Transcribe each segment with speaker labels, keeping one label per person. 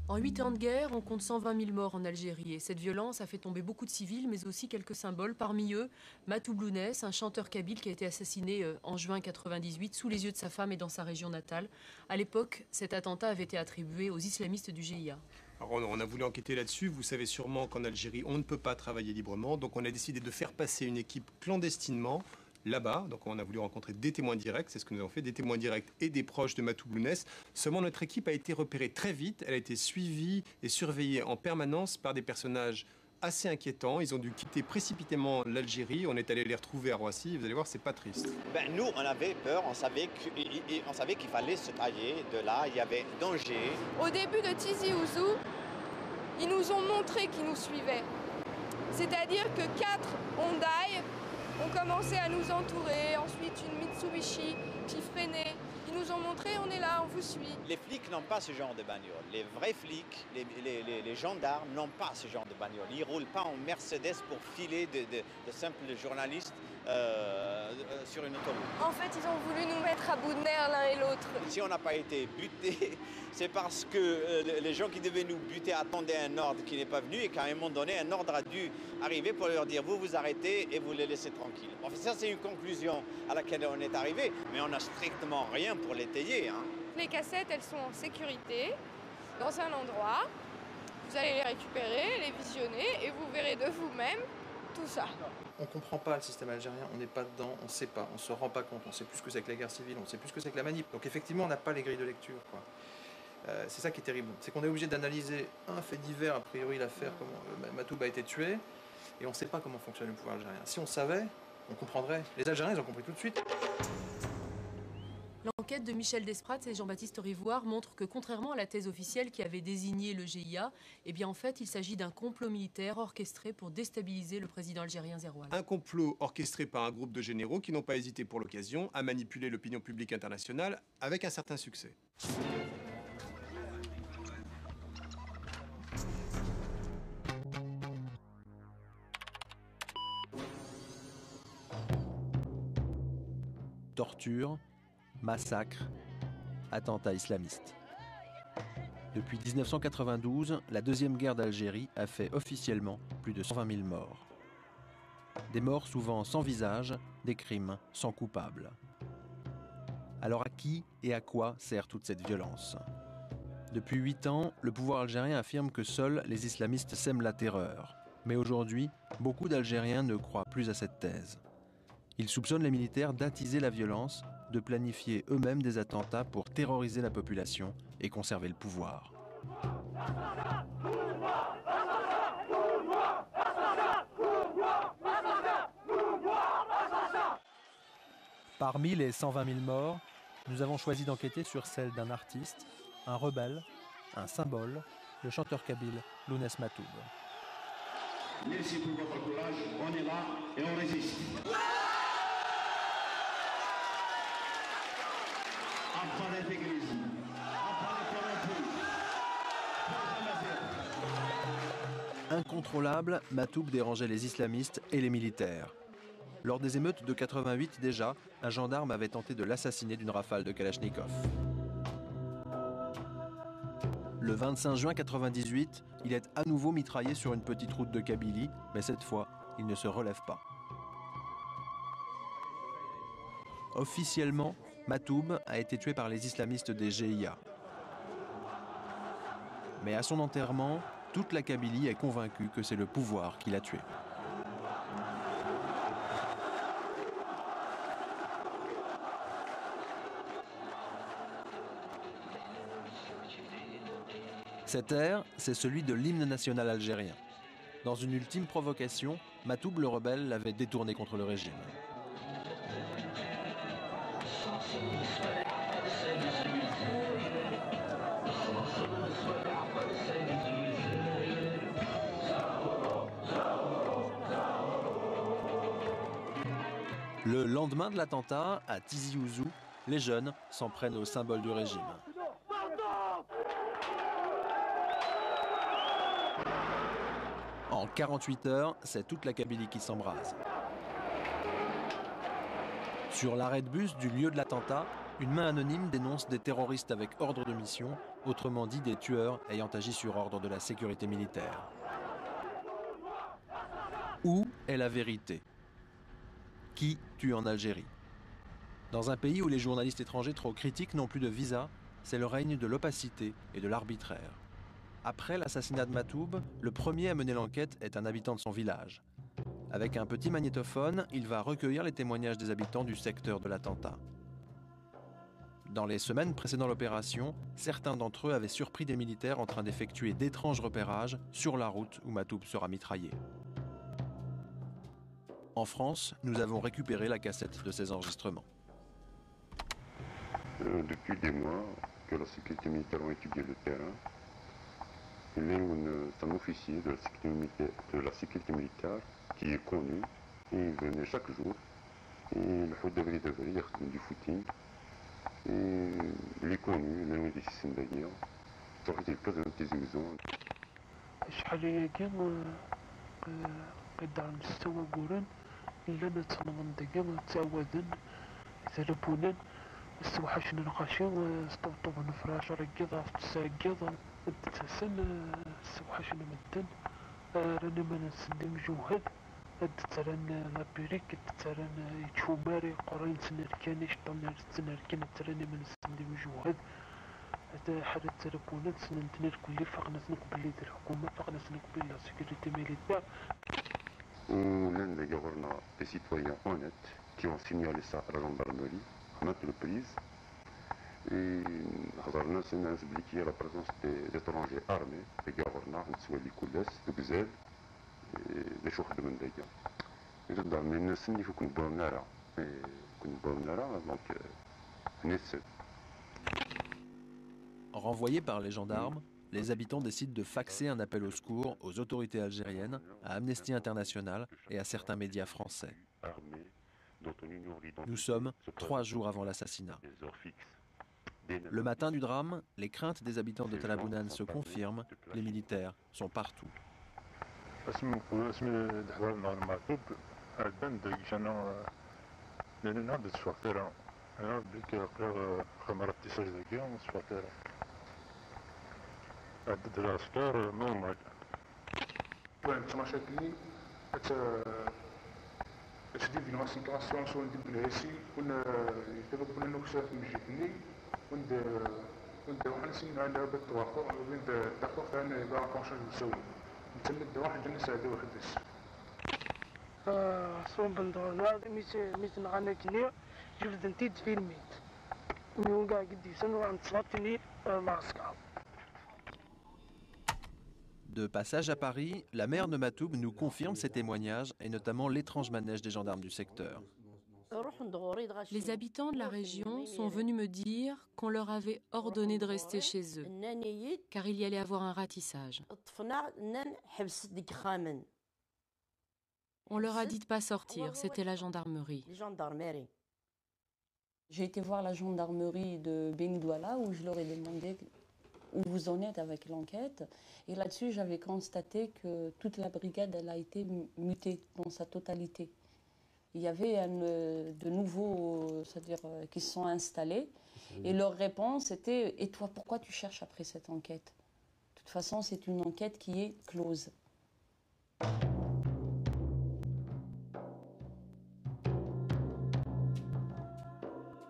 Speaker 1: En 8 ans de guerre, on compte 120 000 morts en Algérie et cette violence a fait tomber beaucoup de civils, mais aussi quelques symboles. Parmi eux, Matoub Lounès, un chanteur kabyle qui a été assassiné en juin 1998 sous les yeux de sa femme et dans sa région natale. À l'époque, cet attentat avait été attribué aux islamistes du GIA.
Speaker 2: Alors on a voulu enquêter là-dessus. Vous savez sûrement qu'en Algérie, on ne peut pas travailler librement. Donc on a décidé de faire passer une équipe clandestinement là-bas. Donc on a voulu rencontrer des témoins directs, c'est ce que nous avons fait, des témoins directs et des proches de Matoub Lounès. Seulement notre équipe a été repérée très vite, elle a été suivie et surveillée en permanence par des personnages assez inquiétants. Ils ont dû quitter précipitamment l'Algérie, on est allé les retrouver à Roissy, vous allez voir, c'est pas triste.
Speaker 3: Nous, on avait peur, on savait qu'il fallait se tailler de là, il y avait danger.
Speaker 4: Au début de Tizi Ouzou, ils nous ont montré qu'ils nous suivaient. C'est-à-dire que 4 Hyundai ont commencé à nous entourer, ensuite une Mitsubishi qui freinait. Ils nous ont montré, on est là, on vous suit.
Speaker 3: Les flics n'ont pas ce genre de bagnole. Les vrais flics, les gendarmes n'ont pas ce genre de bagnole. Ils ne roulent pas en Mercedes pour filer de simples journalistes sur une autoroute.
Speaker 4: En fait, ils ont voulu nous mettre à bout de nerfs l'un et l'autre.
Speaker 3: Si on n'a pas été butés, c'est parce que les gens qui devaient nous buter attendaient un ordre qui n'est pas venu et qu'à un moment donné, un ordre a dû arriver pour leur dire vous vous arrêtez et vous les laissez tranquilles. Enfin, ça, c'est une conclusion à laquelle on est arrivé, mais on n'a strictement rien pour l'étayer.
Speaker 4: Les cassettes, elles sont en sécurité, dans un endroit. Vous allez les récupérer, les visionner et vous verrez de vous-même tout ça.
Speaker 5: On ne comprend pas le système algérien, on n'est pas dedans, on ne sait pas, on ne se rend pas compte, on ne sait plus ce que c'est que la guerre civile, on ne sait plus ce que c'est que la manip. Donc effectivement, on n'a pas les grilles de lecture, quoi. C'est ça qui est terrible, c'est qu'on est obligé d'analyser un fait divers, a priori l'affaire, comment Matoub a été tué, et on ne sait pas comment fonctionne le pouvoir algérien. Si on savait, on comprendrait. Les Algériens, ils ont compris tout de suite.
Speaker 1: L'enquête de Michel Desprats et Jean-Baptiste Rivoire montre que contrairement à la thèse officielle qui avait désigné le GIA, eh bien en fait il s'agit d'un complot militaire orchestré pour déstabiliser le président algérien Zeroual.
Speaker 2: Un complot orchestré par un groupe de généraux qui n'ont pas hésité pour l'occasion à manipuler l'opinion publique internationale avec un certain succès.
Speaker 6: Torture, massacre, attentats islamistes. Depuis 1992, la deuxième guerre d'Algérie a fait officiellement plus de 120 000 morts. Des morts souvent sans visage, des crimes sans coupable. Alors à qui et à quoi sert toute cette violence ? Depuis 8 ans, le pouvoir algérien affirme que seuls les islamistes sèment la terreur. Mais aujourd'hui, beaucoup d'Algériens ne croient plus à cette thèse. Ils soupçonnent les militaires d'attiser la violence, de planifier eux-mêmes des attentats pour terroriser la population et conserver le pouvoir. Parmi les 120 000 morts, nous avons choisi d'enquêter sur celle d'un artiste, un rebelle, un symbole, le chanteur kabyle Lounès Matoub.
Speaker 7: Merci pour votre courage, on est là et on résiste.
Speaker 6: Incontrôlable, Matoub dérangeait les islamistes et les militaires. Lors des émeutes de 88 déjà, un gendarme avait tenté de l'assassiner d'une rafale de Kalachnikov. Le 25 juin 98, il est à nouveau mitraillé sur une petite route de Kabylie, mais cette fois, il ne se relève pas. Officiellement, Matoub a été tué par les islamistes des GIA. Mais à son enterrement, toute la Kabylie est convaincue que c'est le pouvoir qui l'a tué. Cet air, c'est celui de l'hymne national algérien. Dans une ultime provocation, Matoub le rebelle l'avait détourné contre le régime. Le lendemain de l'attentat, à Tizi Ouzou, les jeunes s'en prennent au symbole du régime. En 48 heures, c'est toute la Kabylie qui s'embrase. Sur l'arrêt de bus du lieu de l'attentat, une main anonyme dénonce des terroristes avec ordre de mission autrement dit des tueurs ayant agi sur ordre de la sécurité militaire. Où est la vérité? Qui tue en Algérie? Dans un pays où les journalistes étrangers trop critiques n'ont plus de visa, c'est le règne de l'opacité et de l'arbitraire. Après l'assassinat de Matoub, le premier à mener l'enquête est un habitant de son village. Avec un petit magnétophone, il va recueillir les témoignages des habitants du secteur de l'attentat. Dans les semaines précédant l'opération, certains d'entre eux avaient surpris des militaires en train d'effectuer d'étranges repérages sur la route où Matoub sera mitraillé. En France, nous avons récupéré la cassette de ces enregistrements.
Speaker 8: Depuis des mois que la sécurité militaire a étudié le terrain, il y a un officier de la sécurité militaire qui est connu. Il venait chaque jour. Il fait du footing. Il est connu, il est ici d'ailleurs. Il fait des télévisions.
Speaker 9: شحال كان قد عم نستوى قورن إلا نتنغن دقا تعودن ثلبونن استوحشن القاشي استوطبن فراش رقضة تساقضة تسن استوحشن مدن راني ما نسندي مجوهد تران لابيريك تران يتشوماري قرين سنركاني شطن سنركان تراني ما نسندي مجوهد هذا حالة تلبونات سننتنر كل فقنا سنقبل الحكومة فقنا سنقبل لا سيكوريتي ميليتير.
Speaker 8: L'un des gouverneurs des citoyens honnêtes qui ont signalé ça à la gendarmerie, à maintes reprises. Et حضرنا سنسبليكي la présence des étrangers armés, des gouverneurs, سواء اللي كلاس بزاف اللي شو خدموا من دايا. يرد من الناس اللي كون بورنارا donc ناس.
Speaker 6: Renvoyés par les gendarmes, les habitants décident de faxer un appel au secours aux autorités algériennes, à Amnesty International et à certains médias français. Nous sommes 3 jours avant l'assassinat. Le matin du drame, les craintes des habitants de Talabounan se confirment, les militaires sont partout.
Speaker 9: عدد العسكر نورمال كانت مشاكلي تشدي في نواسيكاسيون سون دي بلاسي كنا يتبقى لنا كشاف مجيتني وند واحد نسين على بالتوافق وند داكور فانا باغا كونشاج نسوي نتمد واحد الناس هذا وحدش صوم بندورنا ميت نغانا كني جلد انتي فيلميت نيو كاع قدي سنو عند صلاتني العسكر.
Speaker 6: De passage à Paris, la mère de Matoub nous confirme ses témoignages et notamment l'étrange manège des gendarmes du secteur.
Speaker 1: Les habitants de la région sont venus me dire qu'on leur avait ordonné de rester chez eux, car il y allait avoir un ratissage. On leur a dit de ne pas sortir, c'était la gendarmerie.
Speaker 10: J'ai été voir la gendarmerie de Benguela où je leur ai demandé où vous en êtes avec l'enquête. Et là-dessus, j'avais constaté que toute la brigade elle a été mutée dans sa totalité. Il y avait de nouveaux, c'est-à-dire qui se sont installés. Et leur réponse était « Et toi, pourquoi tu cherches après cette enquête ?» De toute façon, c'est une enquête qui est close.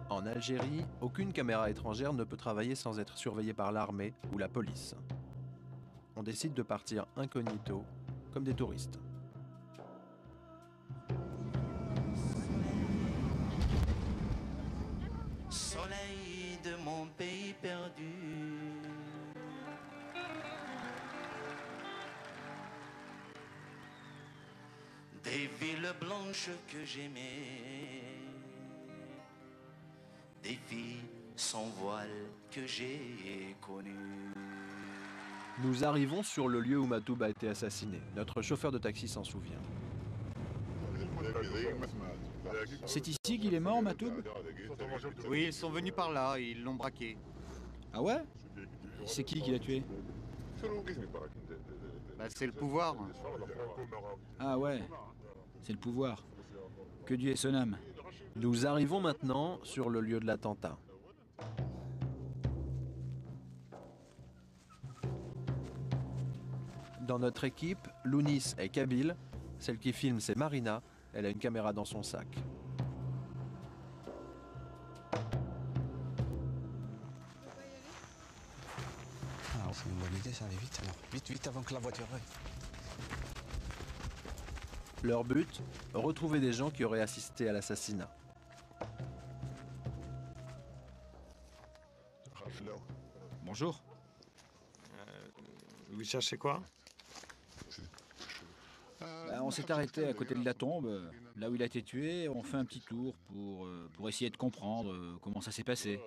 Speaker 6: En Algérie, aucune caméra étrangère ne peut travailler sans être surveillée par l'armée ou la police. On décide de partir incognito, comme des touristes.
Speaker 11: Soleil de mon pays perdu, des villes blanches que j'aimais, des filles sans voile que j'ai connues.
Speaker 6: Nous arrivons sur le lieu où Matoub a été assassiné. Notre chauffeur de taxi s'en souvient.
Speaker 12: C'est ici qu'il est mort, Matoub?
Speaker 13: Oui, ils sont venus par là, ils l'ont braqué.
Speaker 12: Ah ouais? C'est qui l'a tué?
Speaker 13: Bah, c'est le pouvoir.
Speaker 12: Ah ouais, c'est le pouvoir. Que Dieu ait son âme.
Speaker 6: Nous arrivons maintenant sur le lieu de l'attentat. Dans notre équipe, Lounis est kabyle. Celle qui filme, c'est Marina. Elle a une caméra dans son sac.
Speaker 14: C'est une bonne idée, ça allait vite alors. Vite, vite avant que la voiture aille.
Speaker 6: Leur but, retrouver des gens qui auraient assisté à l'assassinat.
Speaker 12: Bonjour.
Speaker 15: Vous cherchez quoi?
Speaker 12: On s'est arrêté à côté de la tombe, là où il a été tué. On fait un petit tour pour essayer de comprendre comment ça s'est passé.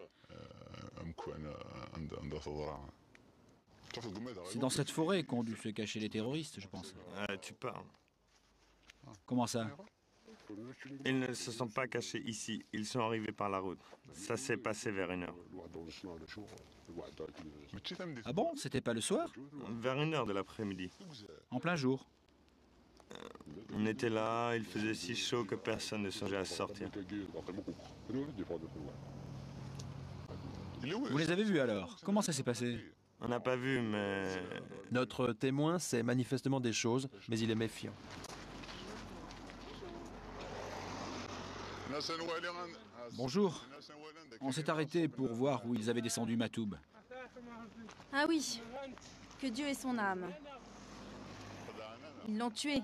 Speaker 12: C'est dans cette forêt qu'ont dû se cacher les terroristes, je pense.
Speaker 15: Tu parles.
Speaker 12: Comment ça?
Speaker 15: Ils ne se sont pas cachés ici, ils sont arrivés par la route. Ça s'est passé vers 1h.
Speaker 12: Ah bon? C'était pas le soir?
Speaker 15: Vers 1h de l'après-midi.
Speaker 12: En plein jour.
Speaker 15: On était là, il faisait si chaud que personne ne songeait à sortir.
Speaker 12: Vous les avez vus alors? Comment ça s'est passé?
Speaker 15: On n'a pas vu, mais...
Speaker 6: Notre témoin sait manifestement des choses, mais il est méfiant.
Speaker 12: Bonjour. On s'est arrêté pour voir où ils avaient descendu Matoub.
Speaker 16: Ah oui, que Dieu ait son âme. Ils l'ont tué.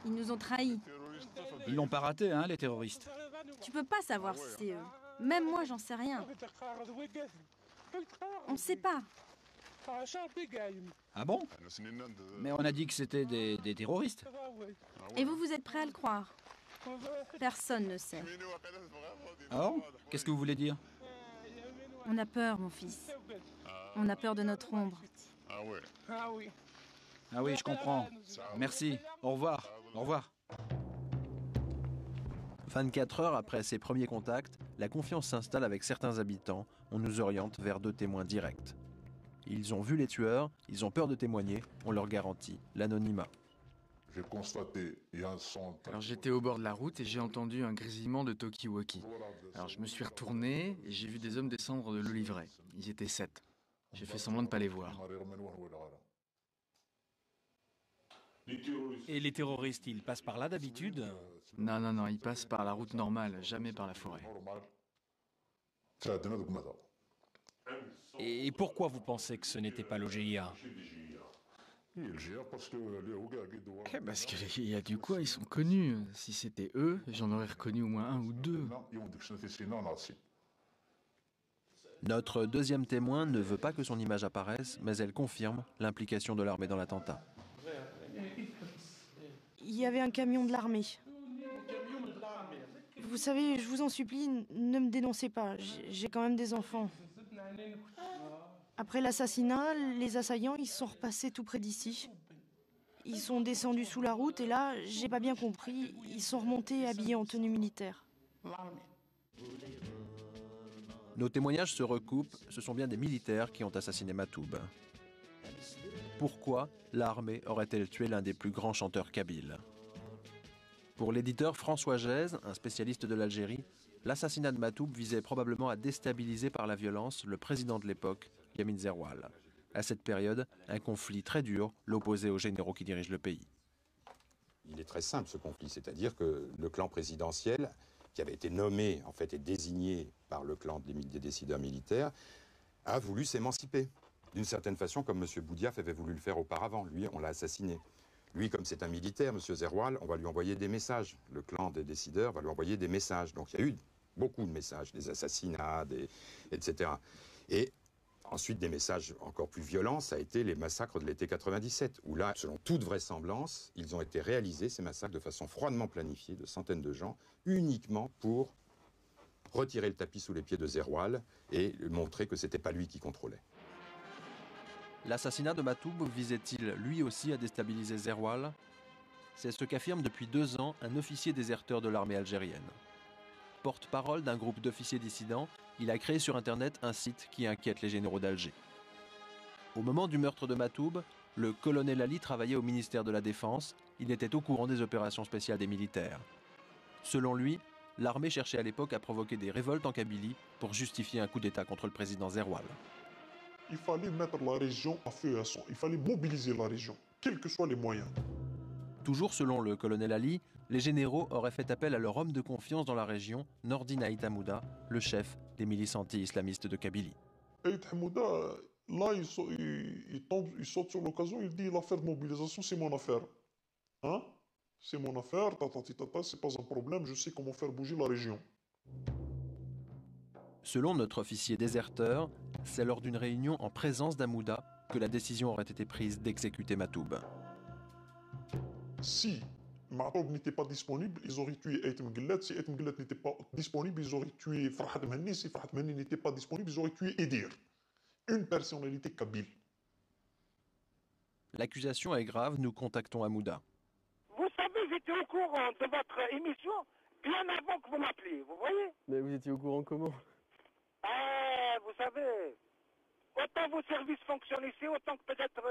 Speaker 16: Ils nous ont trahis.
Speaker 12: Ils l'ont pas raté, hein, les terroristes.
Speaker 16: Tu peux pas savoir si c'est eux. Même moi, j'en sais rien. On ne sait pas.
Speaker 12: Ah bon? Mais on a dit que c'était des terroristes.
Speaker 16: Et vous, vous êtes prêts à le croire? Personne ne sait.
Speaker 12: Ah bon? Qu'est-ce que vous voulez dire?
Speaker 16: On a peur, mon fils. On a peur de notre ombre.
Speaker 12: Ah oui, je comprends. Merci. Au revoir. Au revoir.
Speaker 6: 24 heures après ces premiers contacts, la confiance s'installe avec certains habitants. On nous oriente vers 2 témoins directs. Ils ont vu les tueurs, ils ont peur de témoigner, on leur garantit l'anonymat.
Speaker 17: J'ai constaté, il y a un son...
Speaker 18: Alors j'étais au bord de la route et j'ai entendu un grésillement de talkie-walkie. Alors je me suis retourné et j'ai vu des hommes descendre de l'Olivret. Ils étaient 7. J'ai fait semblant de ne pas les voir.
Speaker 19: Et les terroristes, ils passent par là d'habitude?
Speaker 18: Non, non, non, ils passent par la route normale, jamais par la forêt.
Speaker 19: Et pourquoi vous pensez que ce n'était pas l'OGIA?
Speaker 18: Parce qu'il y a du quoi, ils sont connus. Si c'était eux, j'en aurais reconnu au moins un ou deux.
Speaker 6: Notre deuxième témoin ne veut pas que son image apparaisse, mais elle confirme l'implication de l'armée dans l'attentat.
Speaker 20: Il y avait un camion de l'armée. Vous savez, je vous en supplie, ne me dénoncez pas. J'ai quand même des enfants. Après l'assassinat, les assaillants, ils sont repassés tout près d'ici. Ils sont descendus sous la route et là, j'ai pas bien compris, ils sont remontés habillés en tenue militaire.
Speaker 6: Nos témoignages se recoupent, ce sont bien des militaires qui ont assassiné Matoub. Pourquoi l'armée aurait-elle tué l'un des plus grands chanteurs kabyles? Pour l'éditeur François Gèze, un spécialiste de l'Algérie, l'assassinat de Matoub visait probablement à déstabiliser par la violence le président de l'époque, Yamin Zerwal. À cette période, un conflit très dur l'opposait aux généraux qui dirigent le pays.
Speaker 21: Il est très simple ce conflit, c'est-à-dire que le clan présidentiel, qui avait été nommé en fait et désigné par le clan des décideurs militaires, a voulu s'émanciper. D'une certaine façon, comme M. Boudiaf avait voulu le faire auparavant. Lui, on l'a assassiné. Lui, comme c'est un militaire, M. Zerwal, on va lui envoyer des messages. Le clan des décideurs va lui envoyer des messages. Donc il y a eu beaucoup de messages, des assassinats, etc. Et ensuite, des messages encore plus violents, ça a été les massacres de l'été 97, où là, selon toute vraisemblance, ils ont été réalisés, ces massacres, de façon froidement planifiée, de centaines de gens, uniquement pour retirer le tapis sous les pieds de Zerwal et montrer que ce n'était pas lui qui contrôlait.
Speaker 6: L'assassinat de Matoub visait-il lui aussi à déstabiliser Zerwal? C'est ce qu'affirme depuis 2 ans un officier déserteur de l'armée algérienne. Porte-parole d'un groupe d'officiers dissidents, il a créé sur Internet un site qui inquiète les généraux d'Alger. Au moment du meurtre de Matoub, le colonel Ali travaillait au ministère de la Défense, il était au courant des opérations spéciales des militaires. Selon lui, l'armée cherchait à l'époque à provoquer des révoltes en Kabylie pour justifier un coup d'État contre le président Zerwal.
Speaker 17: il fallait mettre la région à feu et à sang. Il fallait mobiliser la région, quels que soient les moyens.
Speaker 6: Toujours selon le colonel Ali, les généraux auraient fait appel à leur homme de confiance dans la région, Nordin Aït Hamouda, le chef des milices anti-islamistes de Kabylie.
Speaker 17: Aït Hamouda, là, il saute sur l'occasion, il dit l'affaire de mobilisation, c'est mon affaire. Hein? C'est mon affaire, tata, c'est pas un problème, je sais comment faire bouger la région.
Speaker 6: Selon notre officier déserteur, c'est lors d'une réunion en présence d'Hamouda que la décision aurait été prise d'exécuter Matoub.
Speaker 17: Si Matoub n'était pas disponible, ils auraient tué Aït Mguellet. Si Aït Mguellet n'était pas disponible, ils auraient tué Farhad Menni. Si Farhad Menni n'était pas disponible, ils auraient tué Edir. Une personnalité kabyle.
Speaker 6: L'accusation est grave, nous contactons Hamouda.
Speaker 3: Vous savez, j'étais au courant de votre émission bien avant que vous m'appeliez, vous voyez?
Speaker 22: Mais vous étiez au courant comment?
Speaker 3: Vous savez, autant vos services fonctionnent ici, autant que peut-être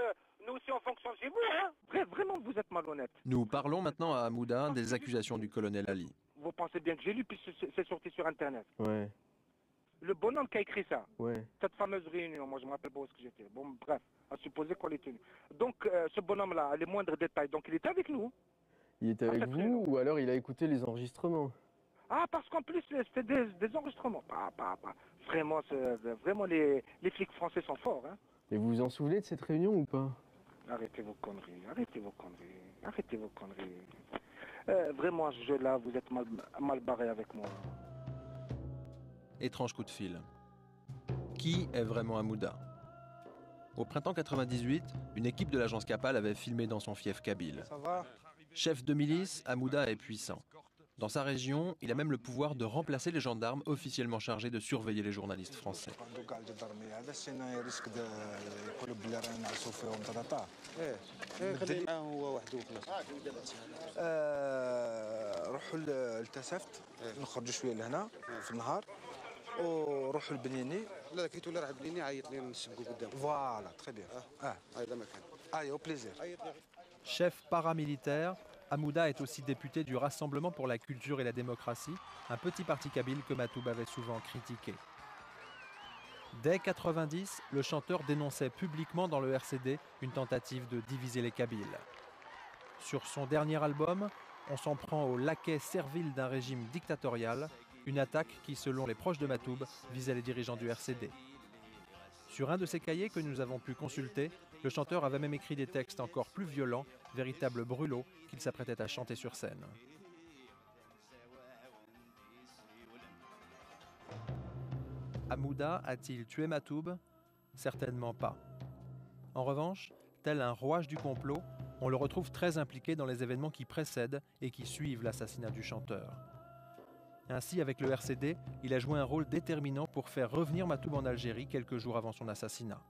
Speaker 3: nous aussi on fonctionne chez vous, hein? Bref, vraiment, vous êtes malhonnête.
Speaker 6: Nous parlons maintenant à Hamouda des accusations du colonel Ali.
Speaker 3: Vous pensez bien que j'ai lu, puis c'est sorti sur Internet.
Speaker 22: Ouais.
Speaker 3: Le bonhomme qui a écrit ça,
Speaker 22: ouais.
Speaker 3: Cette fameuse réunion, moi je me rappelle pas où est-ce que j'étais. Bon, bref, à supposer qu'on l'ait tenu. Donc, ce bonhomme-là, les moindres détails, donc il était avec nous.
Speaker 22: Il était avec vous ou alors il a écouté les enregistrements?
Speaker 3: Ah, parce qu'en plus, c'était des enregistrements. Vraiment, vraiment les flics français sont forts. Hein.
Speaker 22: Et vous vous en souvenez de cette réunion ou pas?
Speaker 3: Arrêtez vos conneries, arrêtez vos conneries, arrêtez vos conneries. Vraiment, ce jeu-là, vous êtes mal barré avec moi.
Speaker 6: Étrange coup de fil. Qui est vraiment Hamouda? Au printemps 98, une équipe de l'agence Capal avait filmé dans son fief kabyle. Chef de milice, Hamouda est puissant. Dans sa région, il a même le pouvoir de remplacer les gendarmes officiellement chargés de surveiller les journalistes français.
Speaker 14: وروحوا البنيني لا لقيتو لا راه بنيني عيط لي نسبقوا قدام فوالا تري بيان هذا مكان ايوا بليزير.
Speaker 6: Chef paramilitaire, Hamouda est aussi député du Rassemblement pour la culture et la démocratie, un petit parti kabyle que Matoub avait souvent critiqué. Dès 90, le chanteur dénonçait publiquement dans le RCD une tentative de diviser les Kabyles. Sur son dernier album, on s'en prend au laquais servile d'un régime dictatorial, une attaque qui, selon les proches de Matoub, visait les dirigeants du RCD. Sur un de ces cahiers que nous avons pu consulter, le chanteur avait même écrit des textes encore plus violents, véritables brûlots qu'il s'apprêtait à chanter sur scène. Hamouda a-t-il tué Matoub? Certainement pas. En revanche, tel un rouage du complot, on le retrouve très impliqué dans les événements qui précèdent et qui suivent l'assassinat du chanteur. Ainsi, avec le RCD, il a joué un rôle déterminant pour faire revenir Matoub en Algérie quelques jours avant son assassinat.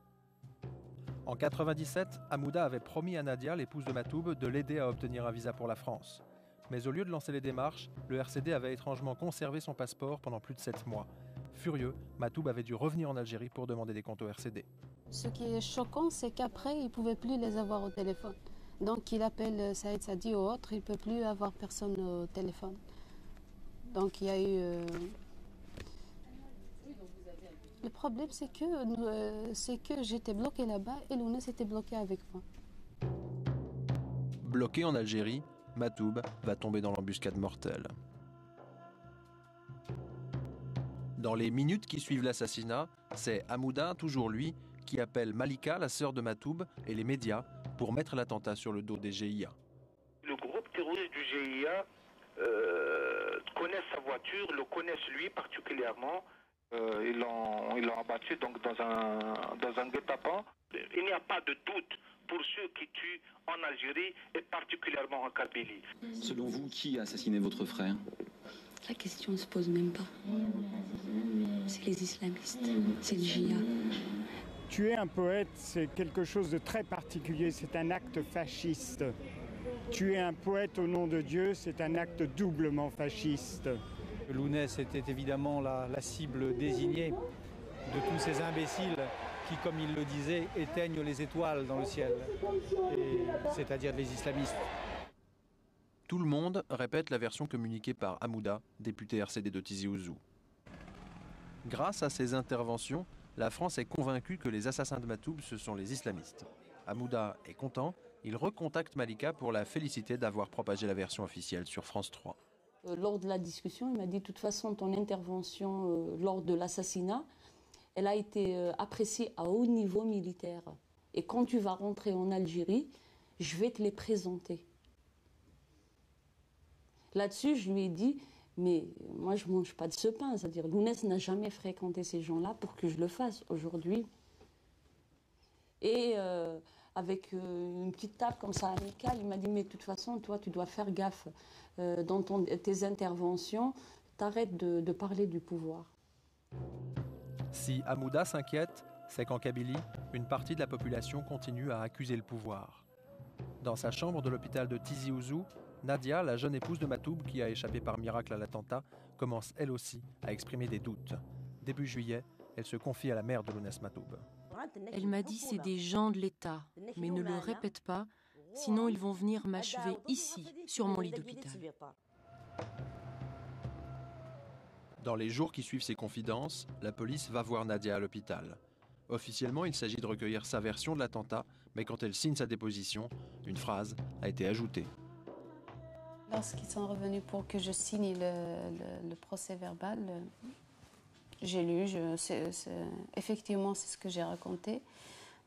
Speaker 6: En 1997, Hamouda avait promis à Nadia, l'épouse de Matoub, de l'aider à obtenir un visa pour la France. Mais au lieu de lancer les démarches, le RCD avait étrangement conservé son passeport pendant plus de 7 mois. Furieux, Matoub avait dû revenir en Algérie pour demander des comptes au RCD.
Speaker 23: Ce qui est choquant, c'est qu'après, il ne pouvait plus les avoir au téléphone. Donc il appelle Saïd Sadi ou autre, il ne peut plus avoir personne au téléphone. Donc il y a eu... Le problème, c'est que j'étais bloquée là-bas et Lounès était bloqué avec moi.
Speaker 6: Bloqué en Algérie, Matoub va tomber dans l'embuscade mortelle. Dans les minutes qui suivent l'assassinat, c'est Hamouda, toujours lui, qui appelle Malika, la sœur de Matoub, et les médias pour mettre l'attentat sur le dos des GIA.
Speaker 3: Le groupe terroriste du GIA connaît sa voiture, le connaissent lui particulièrement. Ils l'ont abattu donc dans un guet-apens. Il n'y a pas de doute pour ceux qui tuent en Algérie et particulièrement en Kabylie.
Speaker 24: Selon vous, qui a assassiné votre frère?
Speaker 23: La question ne se pose même pas. C'est les islamistes, c'est le GIA.
Speaker 25: Tuer un poète, c'est quelque chose de très particulier, c'est un acte fasciste. Tuer un poète au nom de Dieu, c'est un acte doublement fasciste.
Speaker 26: Lounès était évidemment la cible désignée de tous ces imbéciles qui, comme il le disait, éteignent les étoiles dans le ciel, c'est-à-dire les islamistes.
Speaker 6: Tout le monde répète la version communiquée par Hamouda, député RCD de Tizi Ouzou. Grâce à ces interventions, la France est convaincue que les assassins de Matoub, ce sont les islamistes. Hamouda est content, il recontacte Malika pour la féliciter d'avoir propagé la version officielle sur France 3.
Speaker 10: Lors de la discussion, il m'a dit « de toute façon, ton intervention lors de l'assassinat, elle a été appréciée à haut niveau militaire. Et quand tu vas rentrer en Algérie, je vais te les présenter. » Là-dessus, je lui ai dit « mais moi, je ne mange pas de ce pain. » C'est-à-dire, Lounès n'a jamais fréquenté ces gens-là pour que je le fasse aujourd'hui. Et avec une petite table comme ça amicale, il m'a dit « mais de toute façon, toi, tu dois faire gaffe dans tes interventions. T'arrêtes de parler du pouvoir. »
Speaker 6: Si Hamouda s'inquiète, c'est qu'en Kabylie, une partie de la population continue à accuser le pouvoir. Dans sa chambre de l'hôpital de Tizi Ouzou, Nadia, la jeune épouse de Matoub qui a échappé par miracle à l'attentat, commence elle aussi à exprimer des doutes. Début juillet, elle se confie à la mère de Lounès Matoub.
Speaker 1: Elle m'a dit c'est des gens de l'État, mais ne le répète pas, sinon ils vont venir m'achever ici, sur mon lit d'hôpital.
Speaker 6: Dans les jours qui suivent ces confidences, la police va voir Nadia à l'hôpital. Officiellement, il s'agit de recueillir sa version de l'attentat, mais quand elle signe sa déposition, une phrase a été ajoutée.
Speaker 23: Lorsqu'ils sont revenus pour que je signe le procès verbal, j'ai lu, effectivement c'est ce que j'ai raconté,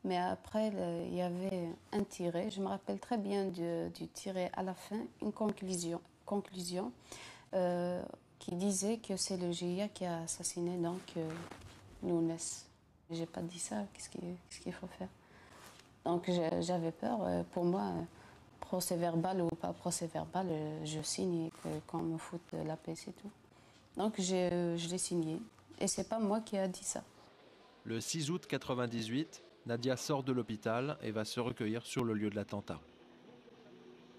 Speaker 23: mais après il y avait un tiret, je me rappelle très bien du tiret à la fin, une conclusion qui disait que c'est le GIA qui a assassiné donc Lounès. J'ai pas dit ça, qu'est-ce qu'il faut faire? Donc j'avais peur, pour moi, procès verbal ou pas procès verbal, je signe et qu'on me foute la paix, c'est tout. Donc je l'ai signé, et c'est pas moi qui a dit ça.
Speaker 6: Le 6 août 1998, Nadia sort de l'hôpital et va se recueillir sur le lieu de l'attentat.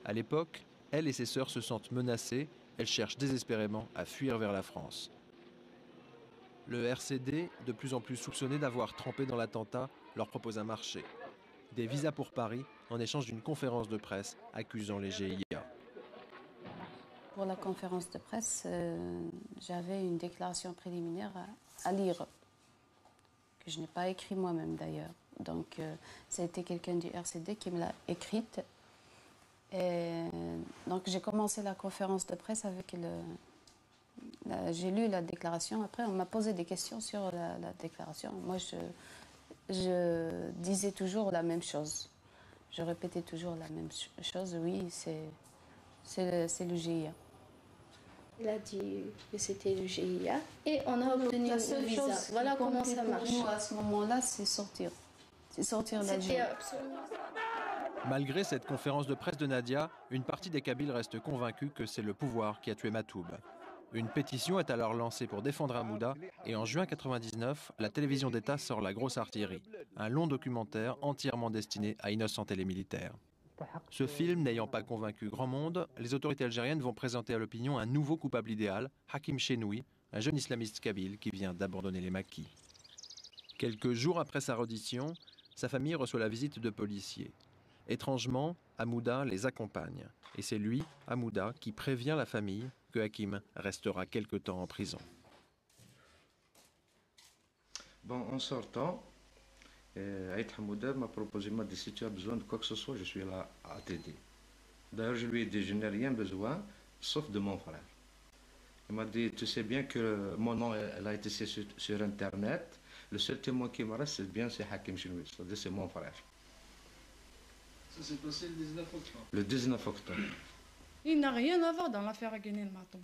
Speaker 6: À l'époque, elle et ses sœurs se sentent menacées. Elles cherchent désespérément à fuir vers la France. Le RCD, de plus en plus soupçonné d'avoir trempé dans l'attentat, leur propose un marché. Des visas pour Paris en échange d'une conférence de presse accusant les GIA.
Speaker 23: Pour la conférence de presse, j'avais une déclaration préliminaire à lire, que je n'ai pas écrite moi-même d'ailleurs. Donc ça a été quelqu'un du RCD qui me l'a écrite. Et donc j'ai commencé la conférence de presse avec j'ai lu la déclaration. Après, on m'a posé des questions sur la déclaration. Moi, je disais toujours la même chose. Je répétais toujours la même chose. Oui, c'est le GIA.
Speaker 2: Il a dit que c'était le GIA et on a obtenu le visa. Voilà comment ça marche.
Speaker 23: Nous, à ce moment-là, c'est sortir. C'est sortir d'Algérie.
Speaker 6: Malgré cette conférence de presse de Nadia, une partie des Kabyles reste convaincue que c'est le pouvoir qui a tué Matoub. Une pétition est alors lancée pour défendre Hamouda et en juin 1999, la télévision d'État sort La Grosse Artillerie, un long documentaire entièrement destiné à innocenter les militaires. Ce film n'ayant pas convaincu grand monde, les autorités algériennes vont présenter à l'opinion un nouveau coupable idéal, Hakim Chenoui, un jeune islamiste kabyle qui vient d'abandonner les maquis. Quelques jours après sa reddition, sa famille reçoit la visite de policiers. Étrangement, Hamouda les accompagne. Et c'est lui, Hamouda, qui prévient la famille que Hakim restera quelque temps en prison.
Speaker 4: Bon, en sortant, Aït Hamouda m'a proposé, m'a dit si tu as besoin de quoi que ce soit, je suis là à t'aider. D'ailleurs, je lui ai dit, je n'ai rien besoin, sauf de mon frère. Il m'a dit, tu sais bien que mon nom elle a été sur Internet, le seul témoin qui me reste, c'est Hakim Chenoui, c'est-à-dire c'est mon frère.
Speaker 5: Ça s'est passé le 19 octobre.
Speaker 4: Le 19 octobre.
Speaker 2: Il n'a rien à voir dans l'affaire Guinée Matoub.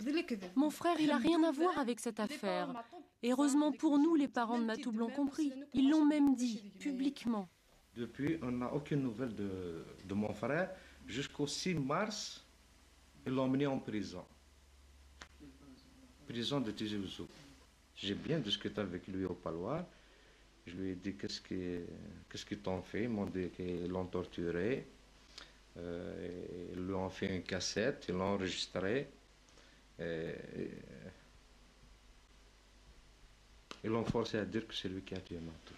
Speaker 1: Mon frère, il n'a rien à voir avec cette affaire. Et heureusement pour nous, les parents de Matoub l'ont compris. Ils l'ont même dit, publiquement.
Speaker 4: Depuis, on n'a aucune nouvelle de mon frère. Jusqu'au 6 mars, ils l'ont emmené en prison. Prison de Tizi Ouzou. J'ai bien discuté avec lui au Palois. Je lui ai dit qu'est-ce qu'ils t'ont fait. Ils m'ont dit qu'ils l'ont torturé. Ils lui ont fait une cassette, ils l'ont enregistré. Ils l'ont forcé à dire que c'est lui qui a tué Matoub.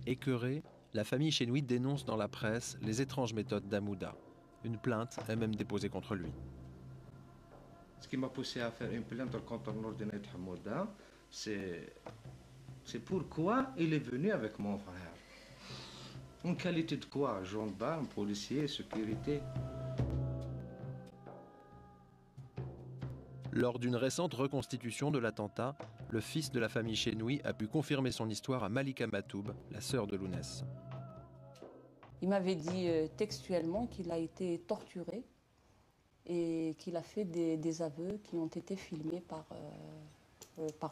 Speaker 6: Écœurée, la famille Chenoui dénonce dans la presse les étranges méthodes d'Hamouda. Une plainte est même déposée contre lui.
Speaker 4: Ce qui m'a poussé à faire une plainte contre l'ordinateur Hamouda, c'est pourquoi il est venu avec mon frère. En qualité de quoi? Gendarme, policier, sécurité.
Speaker 6: Lors d'une récente reconstitution de l'attentat, le fils de la famille Chenoui a pu confirmer son histoire à Malika Matoub, la sœur de Lounès.
Speaker 10: Il m'avait dit textuellement qu'il a été torturé et qu'il a fait des aveux qui ont été filmés par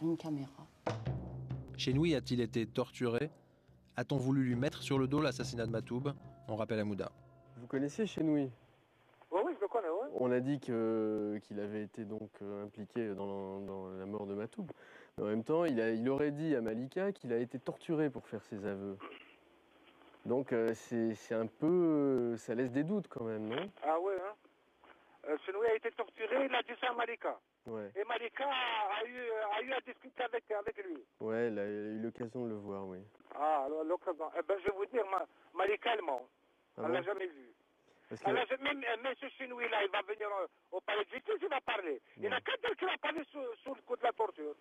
Speaker 10: une caméra.
Speaker 6: Chenoui a-t-il été torturé? A-t-on voulu lui mettre sur le dos l'assassinat de Matoub? On rappelle Hamouda.
Speaker 22: Vous connaissez Chenoui?
Speaker 7: Oui, je le connais, oui.
Speaker 22: On a dit qu'il avait été donc impliqué dans la mort de Matoub. Mais en même temps, il aurait dit à Malika qu'il a été torturé pour faire ses aveux. Donc c'est un peu... ça laisse des doutes quand même, non?
Speaker 7: Ah oui, hein. Chenoui a été torturé, il a dit ça à Malika.
Speaker 22: Ouais.
Speaker 7: Et Malika a eu à discuter avec lui.
Speaker 22: Ouais, il a eu l'occasion de le voir, oui.
Speaker 7: Ah, l'occasion. Eh ben, je vais vous dire, Malika, elle ment.
Speaker 22: Ah
Speaker 7: Elle l'a
Speaker 22: bon?
Speaker 7: jamais vu.
Speaker 22: Parce que...
Speaker 7: Même ce Chenoui là, il va venir au palais de justice, il va parler. Il n'y a qu'un tel qui va parler sur le coup de la torture.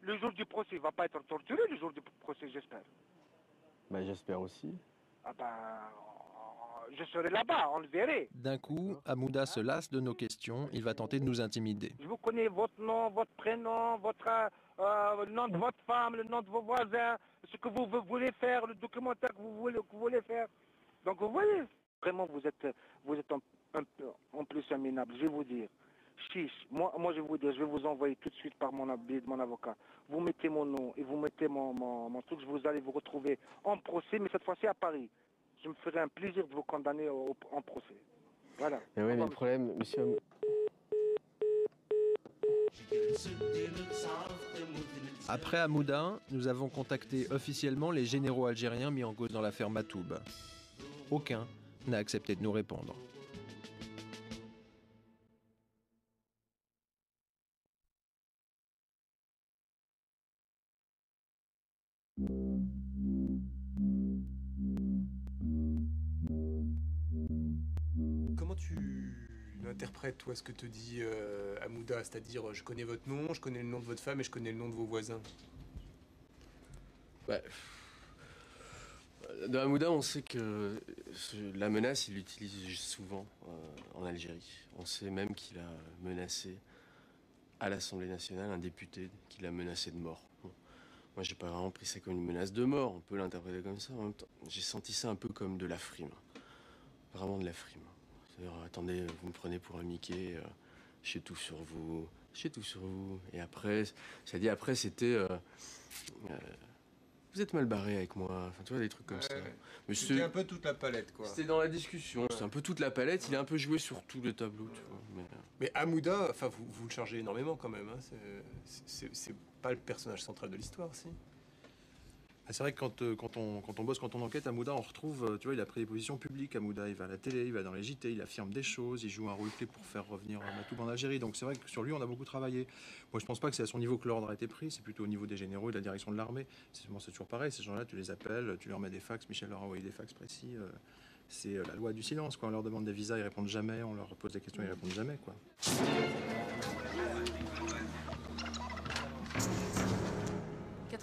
Speaker 7: Le jour du procès, il ne va pas être torturé, le jour du procès, j'espère.
Speaker 22: Bah, j'espère aussi.
Speaker 7: Ah ben, je serai là-bas, on le verrait.
Speaker 6: D'un coup, Hamouda se lasse de nos questions, il va tenter de nous intimider.
Speaker 7: Je vous connais votre nom, votre prénom, le nom de votre femme, le nom de vos voisins, ce que vous voulez faire, le documentaire que vous voulez faire. Donc vous voyez, vraiment vous êtes en plus un minable, je vais vous dire. Chiche, moi je vais vous dire, je vais vous envoyer tout de suite par mon avocat. Vous mettez mon nom et vous mettez mon truc, vous allez vous retrouver en procès, mais cette fois-ci à Paris. Je me ferai un plaisir de vous condamner en procès. Voilà.
Speaker 22: Mais oui, mais le problème, monsieur...
Speaker 6: Après Hamouda, nous avons contacté officiellement les généraux algériens mis en cause dans l'affaire Matoub. Aucun n'a accepté de nous répondre.
Speaker 8: Comment tu interprètes, toi, ce que te dit Hamouda? C'est-à-dire, je connais votre nom, je connais le nom de votre femme et je connais le nom de vos voisins.
Speaker 22: Bah, de Hamouda, on sait que la menace, il l'utilise souvent en Algérie. On sait même qu'il a menacé à l'Assemblée nationale un député qu'il a menacé de mort. Bon. Moi, j'ai pas vraiment pris ça comme une menace de mort, on peut l'interpréter comme ça. En même temps, j'ai senti ça un peu comme de la frime. Vraiment de la frime. C'est-à-dire, attendez, vous me prenez pour un Mickey, je sais tout sur vous, je sais tout sur vous. Et après, c'est-à-dire après, c'était... vous êtes mal barré avec moi, enfin tu vois, des trucs comme ça. Mais
Speaker 8: c'était un peu toute la palette, quoi.
Speaker 22: C'était dans la discussion, c'était un peu toute la palette, il a un peu joué sur tous les tableaux, tu vois.
Speaker 8: Mais Hamouda, enfin vous le chargez énormément quand même, hein. C'est pas le personnage central de l'histoire, si.
Speaker 6: C'est vrai que quand on bosse, quand on enquête, Hamouda, on retrouve, tu vois, il a pris des positions publiques. Hamouda, il va à la télé, il va dans les JT, il affirme des choses, il joue un rôle clé pour faire revenir Matoub en Algérie. Donc c'est vrai que sur lui, on a beaucoup travaillé. Moi, je pense pas que c'est à son niveau que l'ordre a été pris, c'est plutôt au niveau des généraux et de la direction de l'armée. C'est toujours pareil, ces gens-là, tu les appelles, tu leur mets des fax, Michel leur a envoyé des fax précis. C'est la loi du silence, quoi. On leur demande des visas, ils répondent jamais, on leur pose des questions, ils répondent jamais, quoi.